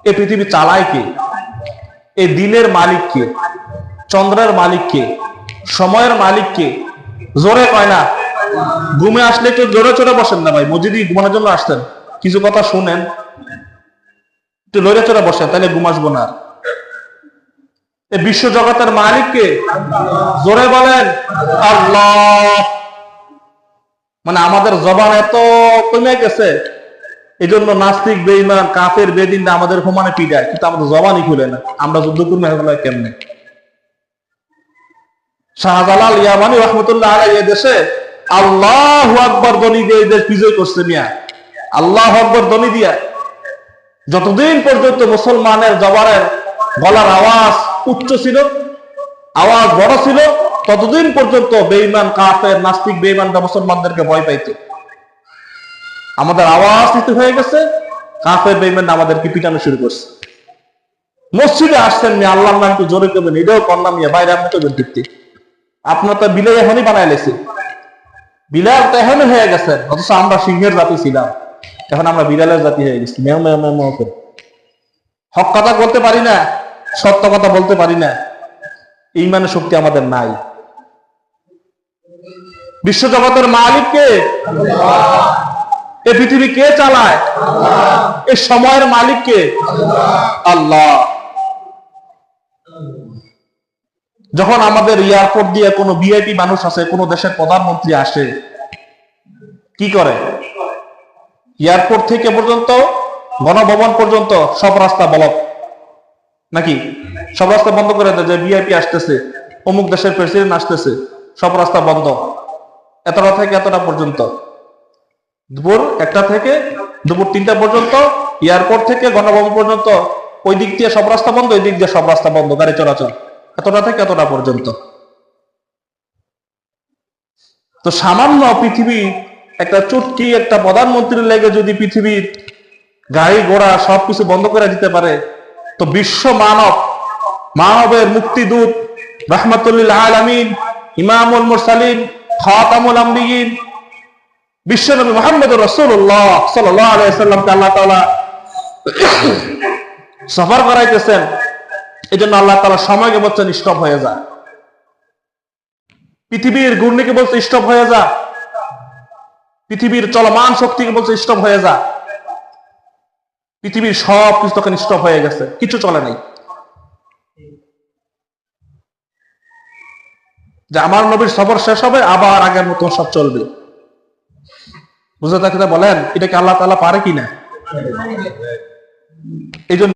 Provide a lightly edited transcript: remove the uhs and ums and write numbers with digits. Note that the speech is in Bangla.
এই পৃথিবী চালায় কে? এই দিনের মালিক কে? চন্দ্রের মালিক কে? সময়ের মালিক কে? জোরে কয় না। ঘুমে আসলে একটু জোরে চড়ে বসেন না ভাই, মসজিদে ঘুমানোর জন্য আসতেন, কিছু কথা শুনেন, একটু লড়ে চড়ে বসেন, তাহলে ঘুম আসবো না। এই বিশ্ব জগতের মালিক কে? জোরে বলেন আল্লাহ। মানে আমাদের জবান এত কমে গেছে, এই জন্য নাস্তিক, বেঈমান, কাফের, বেদিনরা আমাদের সমানে পিটায়, কিন্তু আমাদের জবানই খুলে না। আমরা যুদ্ধ করবো এগুলো কেমনে? শাহজালাল ইয়ামানি রহমতুল্লাহ আলাইহি এই দেশে আল্লাহু আকবার ধ্বনি দিয়ে এই দেশ বিজয় করছে মিয়া। আল্লাহু আকবার ধ্বনি দিয়া যতদিন পর্যন্ত মুসলমানের জবানের গলার আওয়াজ উচ্চ ছিল, আওয়াজ বড় ছিল, ততদিন পর্যন্ত বেঈমান, কাফের, নাস্তিক, বেঈমানরা মুসলমানদেরকে ভয় পাইত। আমাদের আওয়াজ নিতে হয়ে গেছে, কাফের, বেঈমান আমাদেরকে পিটানো শুরু করছে। মসজিদে আসছেন মিয়া, আল্লাহর নাম একটু জোরে করবেন, এটাও করলাম মিয়া, বাইরে আপনি করবেন ঠিক। আপনার তো বিলাই এখনই বানায় লেছে, বিলাল তো এখনই হয়ে গেছেন, অথচ আমরা সিংহের জাতি ছিলাম, এখন আমরা বিড়ালের জাতি হয়ে গেছি। মেও মেও মেও মেও করে হক কথা বলতে পারি না, সত্য কথা বলতে পারি না, ঈমানের শক্তি আমাদের নাই। বিশ্বজগতের মালিক কে? এই পৃথিবী কে চালায়? এই সময়ের মালিক কে? আল্লাহ। যখন আমাদের এয়ারপোর্ট দিয়ে কোনো ভিআইপি মানুষ আসে, কোনো দেশের প্রধানমন্ত্রী আসে, কি করে? এয়ারপোর্ট থেকে পর্যন্ত, গণভবন পর্যন্ত সব রাস্তা ব্লক, নাকি? সব রাস্তা বন্ধ করে দেয় যে ভিআইপি আসতেছে, অমুক দেশের প্রেসিডেন্ট আসতেছে, সব রাস্তা বন্ধ, এতটা থেকে এতটা পর্যন্ত, দুপুর 1টা থেকে দুপুর 3টা পর্যন্ত, এয়ারপোর্ট থেকে গণভবন পর্যন্ত ওই দিক দিয়ে সব রাস্তা বন্ধ, ওই দিক দিয়ে সব রাস্তা বন্ধ, গাড়ি চলাচল এতটা থেকে এতটা পর্যন্ত। তো সামান্য পৃথিবী একটা চুটকি একটা প্রধানমন্ত্রীর লেগে যদি পৃথিবীর গাড়ি ঘোড়া সবকিছু বন্ধ করে দিতে পারে, তো বিশ্ব মানবের মুক্তিদূত, রাহমাতুল আলামিন, ইমামুল মুরসালিন, খাতামুল আম্বিয়িন, বিশ্বনবী মুহাম্মদুর রাসূলুল্লাহ সাল্লাল্লাহু আলাইহি ওয়াসাল্লামকে আল্লাহ তাআলা সফর করাইতেছেন। এজন্য আল্লাহ তাআলা সময়কে বলছেন স্টপ হয়ে যা, পৃথিবীর ঘূর্ণিকে বলছে স্টপ হয়ে যা, পৃথিবীর চলমান শক্তিকে বলছে স্টপ হয়ে যা। পৃথিবীর সব কিছু তখন স্টপ হয়ে গেছে, কিছু চলে নাই। যে আমার নবীর সফর শেষ হবে, আবার আগের মতো সব চলবে। বুঝতে থাকতে বলেন, এটা কি আল্লাহ তাআলা পারে কিনা? এই জন্য